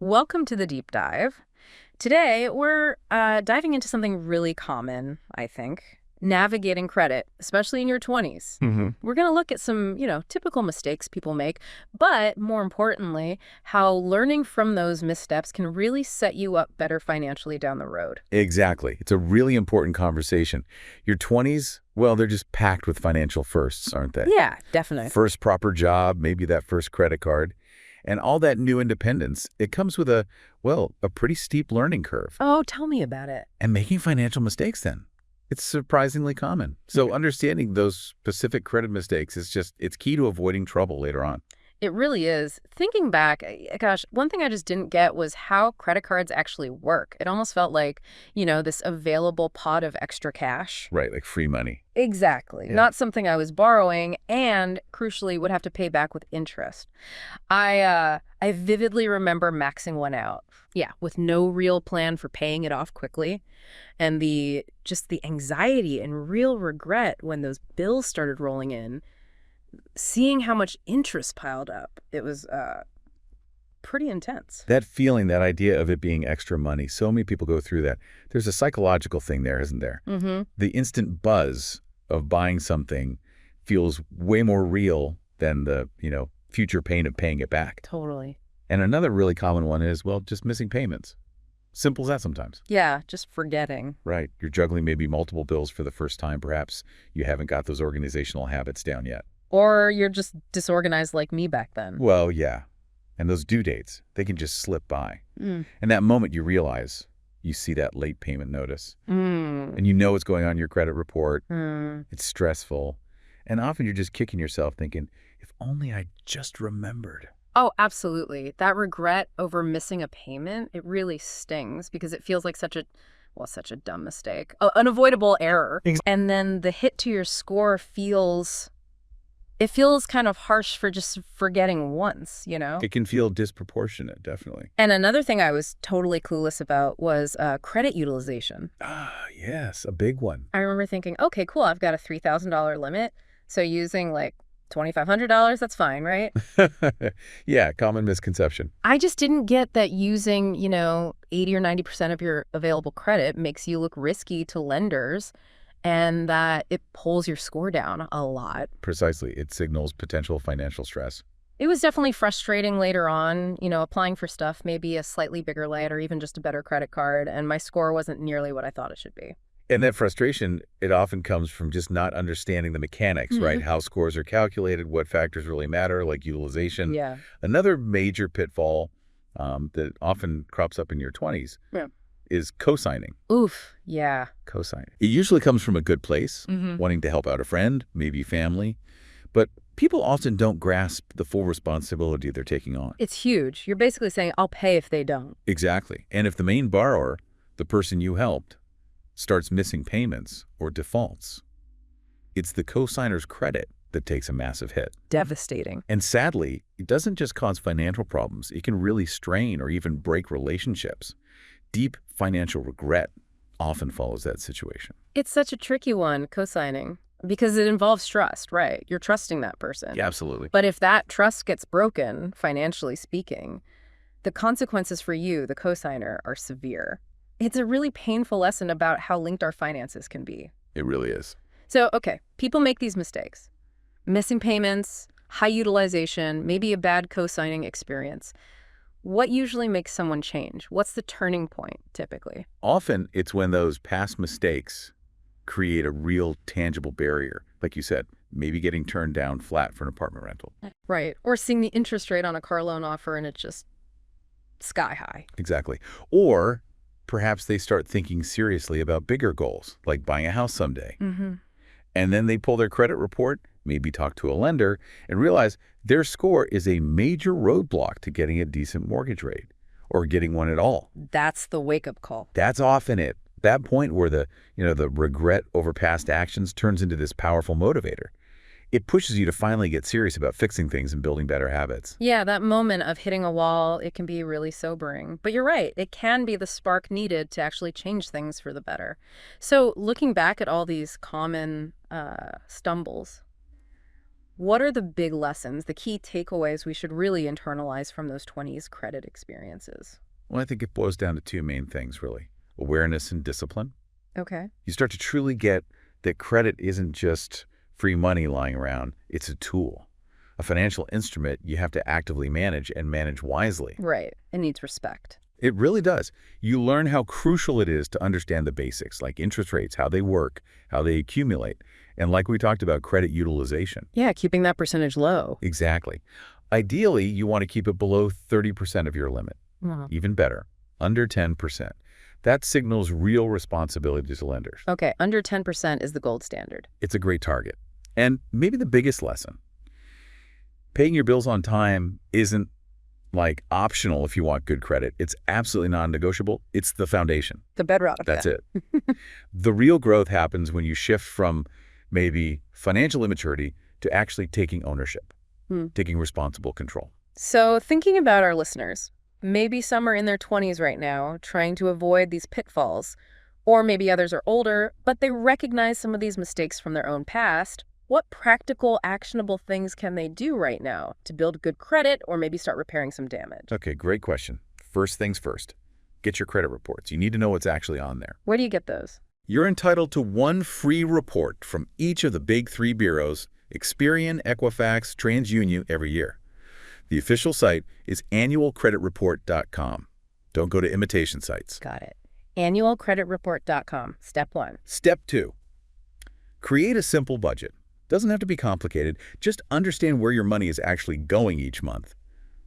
Welcome to the deep dive. Today, we're diving into something really common, I think, navigating credit, especially in your 20s. hmm We're going to look at some, typical mistakes people make, but more importantly, how learning from those missteps can really set you up better financially down the road. Exactly. It's a really important conversation. Your 20s, well, they're just packed with financial firsts, aren't they? Yeah, definitely. First proper job, maybe that first credit card, and all that new independence. It comes with a pretty steep learning curve. Oh, tell me about it. And making financial mistakes then. It's surprisingly common. So understanding those specific credit mistakes it's key to avoiding trouble later on. It really is. Thinking back, gosh, one thing I just didn't get was how credit cards actually work. It almost felt like, this available pot of extra cash. Right, like free money. Exactly. Yeah. Not something I was borrowing and, crucially, would have to pay back with interest. I vividly remember maxing one out. Yeah, with no real plan for paying it off quickly. And the anxiety and real regret when those bills started rolling in, seeing how much interest piled up, it was pretty intense. That feeling, that idea of it being extra money, so many people go through that. There's a psychological thing there, isn't there? Mm-hmm. The instant buzz of buying something feels way more real than the, future pain of paying it back. Totally. And another really common one is, well, just missing payments. Simple as that sometimes. Yeah, just forgetting. Right. You're juggling maybe multiple bills for the first time. Perhaps you haven't got those organizational habits down yet. Or you're just disorganized like me back then. Well, yeah. And those due dates, they can just slip by. Mm. And that moment you realize, you see that late payment notice. Mm. And you know what's going on in your credit report. Mm. It's stressful. And often you're just kicking yourself thinking, if only I just remembered. Oh, absolutely. That regret over missing a payment, it really stings because it feels like such a dumb mistake, unavoidable error. And then the hit to your score feels kind of harsh for just forgetting once. It can feel disproportionate, definitely. And another thing I was totally clueless about was credit utilization. Ah, yes, a big one. I remember thinking, okay, cool, I've got a $3,000 limit. So using like $2,500, that's fine, right? Yeah, common misconception. I just didn't get that using, 80 or 90% of your available credit makes you look risky to lenders and that it pulls your score down a lot. Precisely. It signals potential financial stress. It was definitely frustrating later on, applying for stuff, maybe a slightly bigger limit or even just a better credit card, and my score wasn't nearly what I thought it should be. And that frustration, it often comes from just not understanding the mechanics, right? How scores are calculated, what factors really matter, like utilization. Yeah. Another major pitfall that often crops up in your 20s Yeah. is co-signing. Oof. Yeah. Co-signing. It usually comes from a good place, Mm-hmm. wanting to help out a friend, maybe family. But people often don't grasp the full responsibility they're taking on. It's huge. You're basically saying, I'll pay if they don't. Exactly. And if the main borrower, the person you helped, starts missing payments or defaults, it's the co-signer's credit that takes a massive hit. Devastating. And sadly, it doesn't just cause financial problems. It can really strain or even break relationships. Deep financial regret often follows that situation. It's such a tricky one, co-signing, because it involves trust, right? You're trusting that person. Yeah, absolutely. But if that trust gets broken, financially speaking, the consequences for you, the co-signer, are severe. It's a really painful lesson about how linked our finances can be. It really is. So, okay, people make these mistakes. Missing payments, high utilization, maybe a bad co-signing experience. What usually makes someone change? What's the turning point, typically? Often, it's when those past mistakes create a real tangible barrier. Like you said, maybe getting turned down flat for an apartment rental. Right. Or seeing the interest rate on a car loan offer and it's just sky high. Exactly. Or perhaps they start thinking seriously about bigger goals, like buying a house someday. Mm-hmm. And then they pull their credit report, maybe talk to a lender, and realize their score is a major roadblock to getting a decent mortgage rate or getting one at all. That's the wake-up call. That's often it. That point where the regret over past actions turns into this powerful motivator. It pushes you to finally get serious about fixing things and building better habits. Yeah, that moment of hitting a wall, it can be really sobering. But you're right, it can be the spark needed to actually change things for the better. So looking back at all these common stumbles, What are the big lessons, the key takeaways we should really internalize from those 20s credit experiences? Well, I think it boils down to two main things, really. Awareness and discipline. Okay. You start to truly get that credit isn't just free money lying around. It's a tool, a financial instrument you have to actively manage and manage wisely. Right. It needs respect. It really does. You learn how crucial it is to understand the basics, like interest rates, how they work, how they accumulate, and like we talked about, credit utilization. Yeah, keeping that percentage low. Exactly. Ideally, you want to keep it below 30% of your limit. Mhm. Even better, under 10%. That signals real responsibility to lenders. Okay, under 10% is the gold standard. It's a great target. And maybe the biggest lesson, paying your bills on time isn't like optional if you want good credit. It's absolutely non-negotiable. It's the foundation. The bedrock of That's it. it. The real growth happens when you shift from maybe financial immaturity to actually taking ownership, taking responsible control. So, thinking about our listeners, maybe some are in their 20s right now, trying to avoid these pitfalls, or maybe others are older, but they recognize some of these mistakes from their own past. What practical, actionable things can they do right now to build good credit or maybe start repairing some damage? Okay, great question. First things first, get your credit reports. You need to know what's actually on there. Where do you get those? You're entitled to one free report from each of the big three bureaus, Experian, Equifax, TransUnion, every year. The official site is annualcreditreport.com. Don't go to imitation sites. Got it. Annualcreditreport.com. Step 1. Step 2, create a simple budget. Doesn't have to be complicated. Just understand where your money is actually going each month.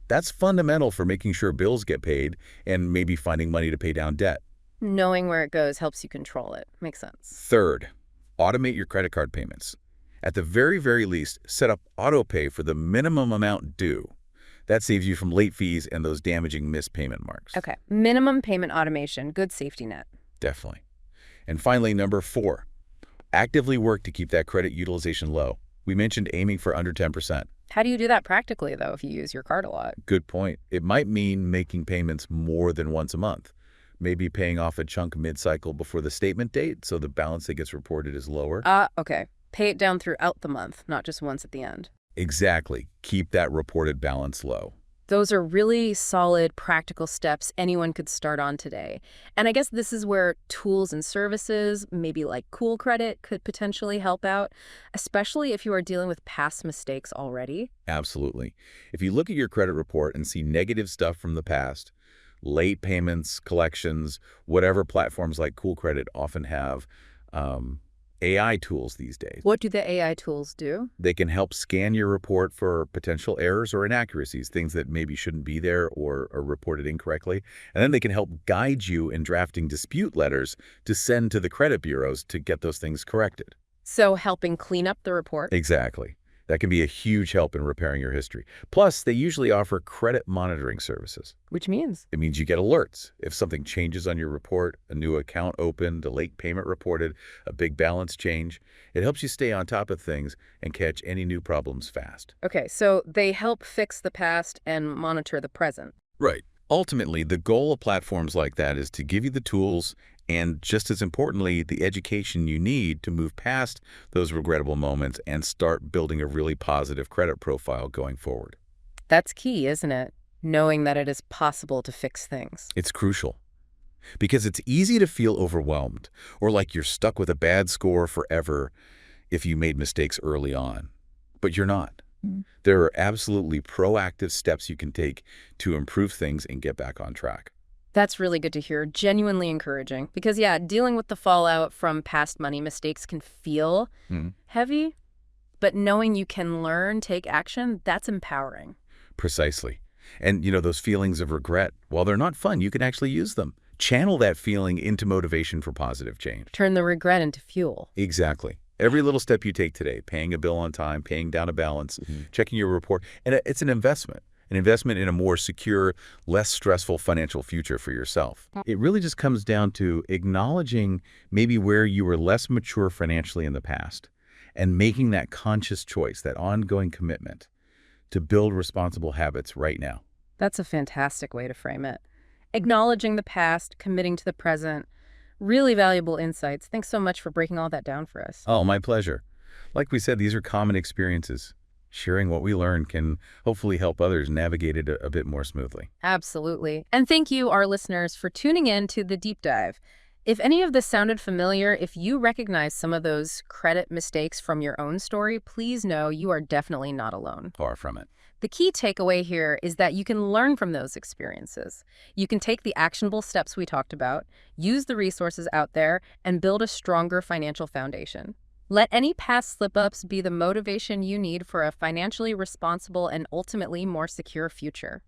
That's fundamental for making sure bills get paid and maybe finding money to pay down debt. Knowing where it goes helps you control it. Makes sense. Third, automate your credit card payments. At the very, very least, set up auto pay for the minimum amount due. That saves you from late fees and those damaging missed payment marks. Okay. Minimum payment automation. Good safety net. Definitely. And finally, number 4, actively work to keep that credit utilization low. We mentioned aiming for under 10%. How do you do that practically, though, if you use your card a lot? Good point. It might mean making payments more than once a month. Maybe paying off a chunk mid-cycle before the statement date so the balance that gets reported is lower. Okay. Pay it down throughout the month, not just once at the end. Exactly. Keep that reported balance low. Those are really solid, practical steps anyone could start on today. And I guess this is where tools and services, maybe like Cool Credit, could potentially help out, especially if you are dealing with past mistakes already. Absolutely. If you look at your credit report and see negative stuff from the past, late payments, collections, whatever platforms like Cool Credit often have, AI tools these days. What do the AI tools do? They can help scan your report for potential errors or inaccuracies, things that maybe shouldn't be there or are reported incorrectly. And then they can help guide you in drafting dispute letters to send to the credit bureaus to get those things corrected. So helping clean up the report? Exactly. That can be a huge help in repairing your history. Plus, they usually offer credit monitoring services. Which means? It means you get alerts. If something changes on your report, a new account opened, a late payment reported, a big balance change, it helps you stay on top of things and catch any new problems fast. Okay, so they help fix the past and monitor the present. Right. Ultimately, the goal of platforms like that is to give you the tools and, just as importantly, the education you need to move past those regrettable moments and start building a really positive credit profile going forward. That's key, isn't it? Knowing that it is possible to fix things. It's crucial because it's easy to feel overwhelmed or like you're stuck with a bad score forever if you made mistakes early on. But you're not. There are absolutely proactive steps you can take to improve things and get back on track. That's really good to hear. Genuinely encouraging. Because, yeah, dealing with the fallout from past money mistakes can feel heavy, but knowing you can learn, take action, that's empowering. Precisely. And, those feelings of regret, while they're not fun, you can actually use them. Channel that feeling into motivation for positive change. Turn the regret into fuel. Exactly. Every little step you take today, paying a bill on time, paying down a balance, checking your report, and it's an investment in a more secure, less stressful financial future for yourself. It really just comes down to acknowledging maybe where you were less mature financially in the past and making that conscious choice, that ongoing commitment to build responsible habits right now. That's a fantastic way to frame it. Acknowledging the past, committing to the present. Really valuable insights. Thanks so much for breaking all that down for us. Oh, my pleasure. Like we said, these are common experiences. Sharing what we learn can hopefully help others navigate it a bit more smoothly. Absolutely. And thank you, our listeners, for tuning in to the deep dive. If any of this sounded familiar, if you recognize some of those credit mistakes from your own story, please know you are definitely not alone. Far from it. The key takeaway here is that you can learn from those experiences. You can take the actionable steps we talked about, use the resources out there, and build a stronger financial foundation. Let any past slip-ups be the motivation you need for a financially responsible and ultimately more secure future.